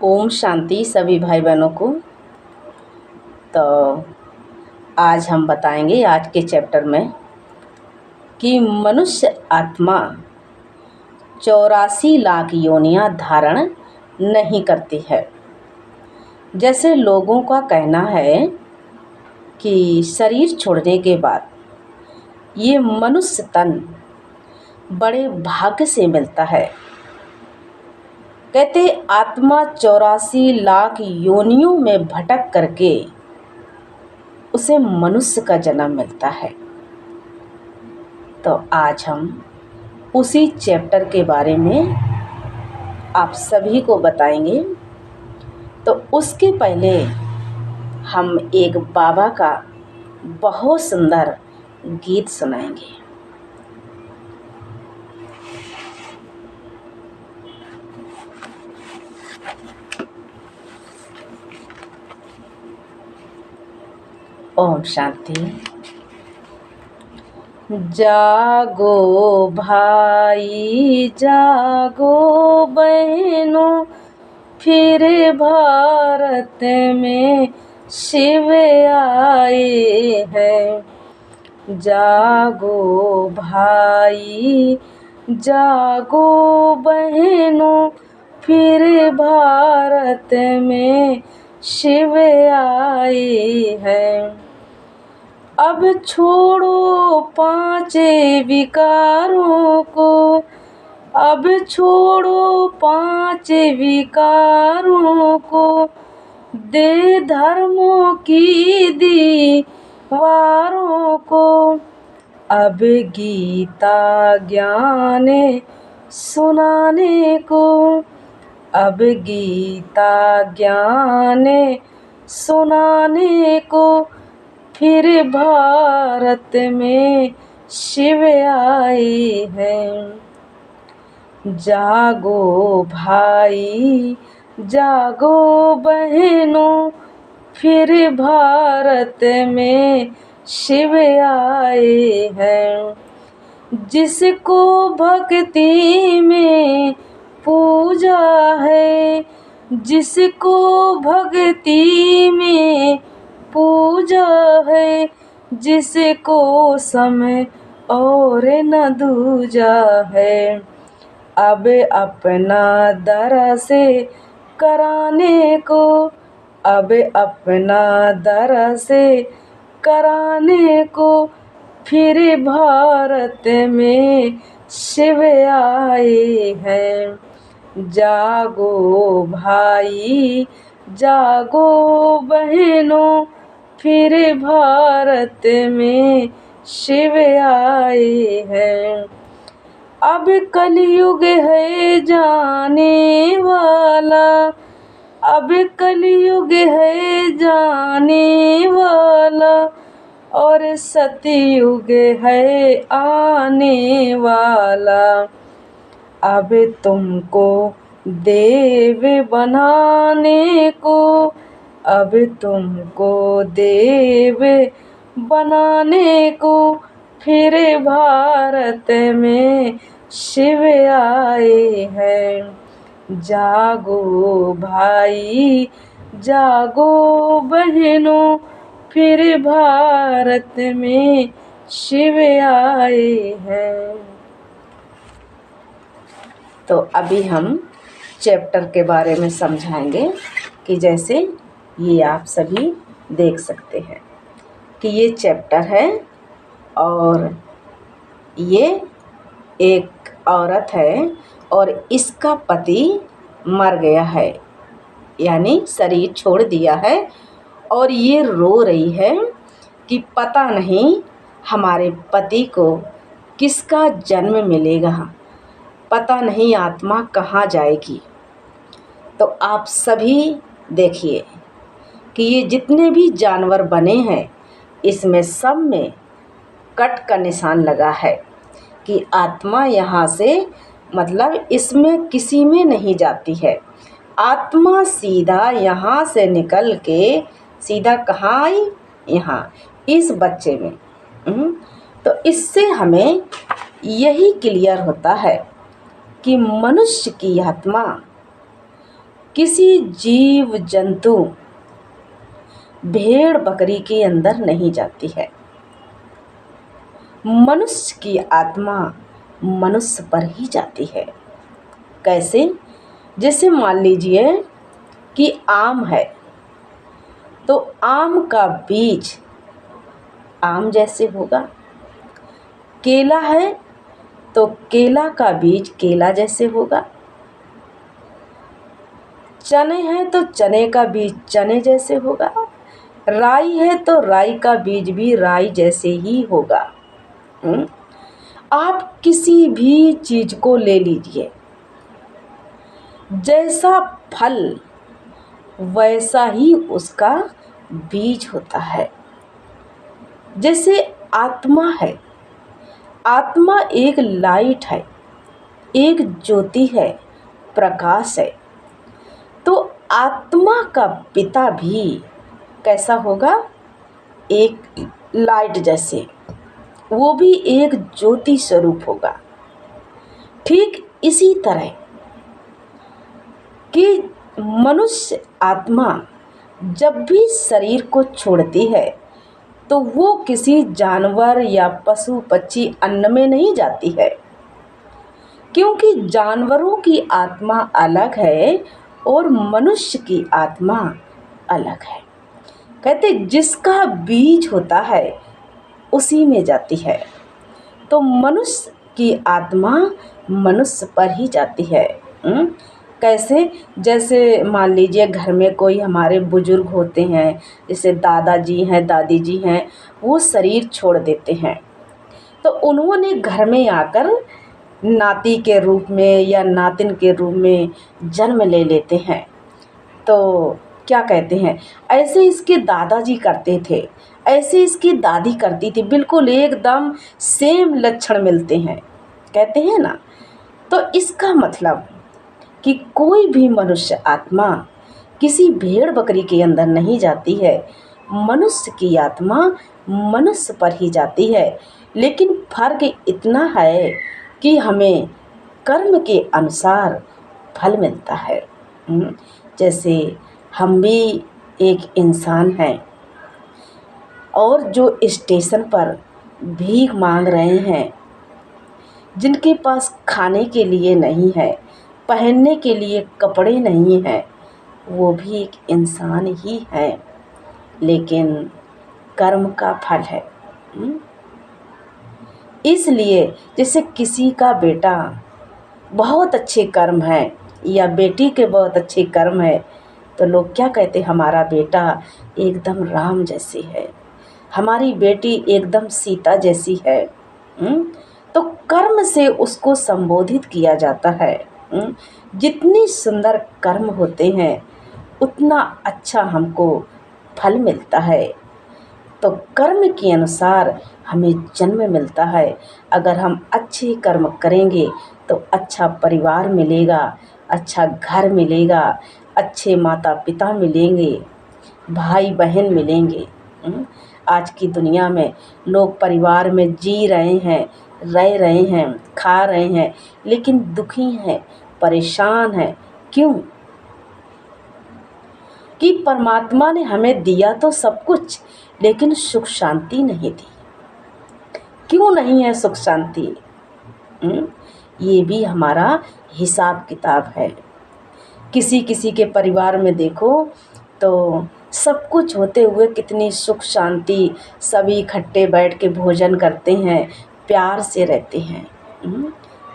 ओम शांति सभी भाई बहनों को। तो आज हम बताएंगे आज के चैप्टर में कि मनुष्य आत्मा 84 लाख योनियां धारण नहीं करती है। जैसे लोगों का कहना है कि शरीर छोड़ने के बाद ये मनुष्य तन बड़े भाग्य से मिलता है। कहते आत्मा 84 लाख योनियों में भटक करके उसे मनुष्य का जन्म मिलता है। तो आज हम उसी चैप्टर के बारे में आप सभी को बताएंगे। तो उसके पहले हम एक बाबा का बहुत सुंदर गीत सुनाएंगे। ओम शांति। जागो भाई जागो बहनों, फिर भारत में शिव आए हैं। जागो भाई जागो बहनों, फिर भारत में शिव आए हैं। अब छोड़ो पांचे विकारों को, अब छोड़ो पांचे विकारों को, दे धर्मों की दीवारों को। अब गीता ज्ञान सुनाने को, अब गीता ज्ञान सुनाने को, फिर भारत में शिव आए हैं। जागो भाई जागो बहनों, फिर भारत में शिव आए हैं। जिसको भक्ति में पूजा है, जिसको भक्ति में पूजा है, जिसको समय और न दूजा है। अब अपना दरस कराने को, अब अपना दरस कराने को, फिर भारत में शिव आए हैं। जागो भाई जागो बहनों, फिर भारत में शिव आए हैं। अब कलयुग है जाने वाला, अब कलयुग है जाने वाला, और सतयुग है आने वाला। अब तुमको देव बनाने को, अब तुमको देव बनाने को, फिर भारत में शिव आए हैं। जागो भाई जागो बहनों, फिर भारत में शिव आए हैं। तो अभी हम चैप्टर के बारे में समझाएंगे कि जैसे ये आप सभी देख सकते हैं कि ये चैप्टर है और ये एक औरत है और इसका पति मर गया है, यानी शरीर छोड़ दिया है, और ये रो रही है कि पता नहीं हमारे पति को किसका जन्म मिलेगा, पता नहीं आत्मा कहाँ जाएगी। तो आप सभी देखिए कि ये जितने भी जानवर बने हैं इसमें सब में कट का निशान लगा है कि आत्मा यहाँ से मतलब इसमें किसी में नहीं जाती है। आत्मा सीधा यहाँ से निकल के सीधा कहाँ आई, यहाँ इस बच्चे में। तो इससे हमें यही क्लियर होता है कि मनुष्य की आत्मा किसी जीव जंतु भेड़ बकरी के अंदर नहीं जाती है। मनुष्य की आत्मा मनुष्य पर ही जाती है। कैसे? जैसे मान लीजिए कि आम है, तो आम का बीज आम जैसे होगा। केला है तो केला का बीज केला जैसे होगा। चने हैं तो चने का बीज चने जैसे होगा। राई है तो राई का बीज भी राई जैसे ही होगा। आप किसी भी चीज को ले लीजिए, जैसा फल वैसा ही उसका बीज होता है। जैसे आत्मा है, आत्मा एक लाइट है, एक ज्योति है, प्रकाश है। तो आत्मा का पिता भी कैसा होगा? एक लाइट जैसे, वो भी एक ज्योति स्वरूप होगा। ठीक इसी तरह कि मनुष्य आत्मा जब भी शरीर को छोड़ती है तो वो किसी जानवर या पशु पक्षी अन्न में नहीं जाती है, क्योंकि जानवरों की आत्मा अलग है और मनुष्य की आत्मा अलग है। कहते जिसका बीज होता है उसी में जाती है। तो मनुष्य की आत्मा मनुष्य पर ही जाती है। कैसे? जैसे मान लीजिए घर में कोई हमारे बुजुर्ग होते हैं, जैसे दादाजी हैं, दादी जी हैं, वो शरीर छोड़ देते हैं तो उन्होंने घर में आकर नाती के रूप में या नातिन के रूप में जन्म ले लेते हैं। तो क्या कहते हैं, ऐसे इसके दादाजी करते थे, ऐसे इसकी दादी करती थी, बिल्कुल एकदम सेम लक्षण मिलते हैं, कहते हैं ना। तो इसका मतलब कि कोई भी मनुष्य आत्मा किसी भेड़ बकरी के अंदर नहीं जाती है। मनुष्य की आत्मा मनुष्य पर ही जाती है। लेकिन फर्क इतना है कि हमें कर्म के अनुसार फल मिलता है। जैसे हम भी एक इंसान हैं और जो स्टेशन पर भीख मांग रहे हैं, जिनके पास खाने के लिए नहीं है, पहनने के लिए कपड़े नहीं हैं, वो भी एक इंसान ही है, लेकिन कर्म का फल है। इसलिए जैसे किसी का बेटा बहुत अच्छे कर्म है या बेटी के बहुत अच्छे कर्म है, तो लोग क्या कहते, हमारा बेटा एकदम राम जैसी है, हमारी बेटी एकदम सीता जैसी है। तो कर्म से उसको संबोधित किया जाता है। जितनी सुंदर कर्म होते हैं उतना अच्छा हमको फल मिलता है। तो कर्म के अनुसार हमें जन्म मिलता है। अगर हम अच्छे कर्म करेंगे तो अच्छा परिवार मिलेगा, अच्छा घर मिलेगा, अच्छे माता पिता मिलेंगे, भाई बहन मिलेंगे। आज की दुनिया में लोग परिवार में जी रहे हैं, रह रहे हैं, खा रहे हैं, लेकिन दुखी हैं, परेशान हैं। क्यों? कि परमात्मा ने हमें दिया तो सब कुछ, लेकिन सुख शांति नहीं दी। क्यों नहीं है सुख शांति? ये भी हमारा हिसाब किताब है। किसी किसी के परिवार में देखो तो सब कुछ होते हुए कितनी सुख शांति, सभी इकट्ठे बैठ के भोजन करते हैं, प्यार से रहते हैं।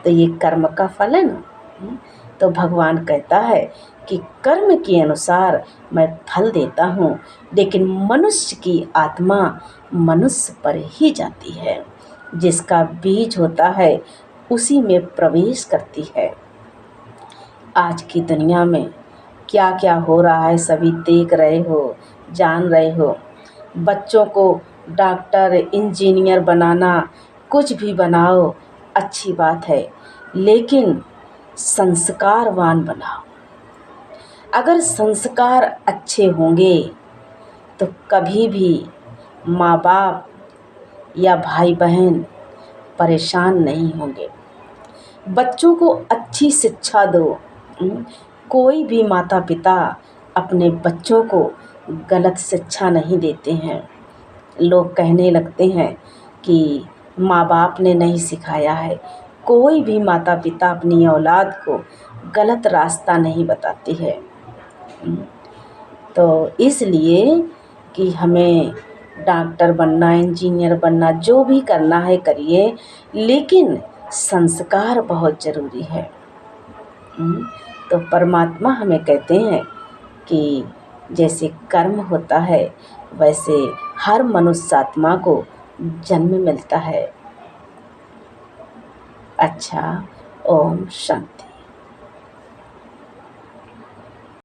तो ये कर्म का फल है ना। तो भगवान कहता है कि कर्म के अनुसार मैं फल देता हूँ, लेकिन मनुष्य की आत्मा मनुष्य पर ही जाती है। जिसका बीज होता है उसी में प्रवेश करती है। आज की दुनिया में क्या क्या हो रहा है सभी देख रहे हो, जान रहे हो। बच्चों को डॉक्टर, इंजीनियर बनाना, कुछ भी बनाओ, अच्छी बात है, लेकिन संस्कारवान बनाओ। अगर संस्कार अच्छे होंगे तो कभी भी माँ बाप या भाई बहन परेशान नहीं होंगे। बच्चों को अच्छी शिक्षा दो, कोई भी माता पिता अपने बच्चों को गलत शिक्षा नहीं देते हैं। लोग कहने लगते हैं कि माँ बाप ने नहीं सिखाया है। कोई भी माता पिता अपनी औलाद को गलत रास्ता नहीं बताती है। तो इसलिए कि हमें डॉक्टर बनना, इंजीनियर बनना, जो भी करना है करिए, लेकिन संस्कार बहुत ज़रूरी है। तो परमात्मा हमें कहते हैं कि जैसे कर्म होता है वैसे हर मनुष्य आत्मा को जन्म मिलता है। अच्छा, ओम शांति।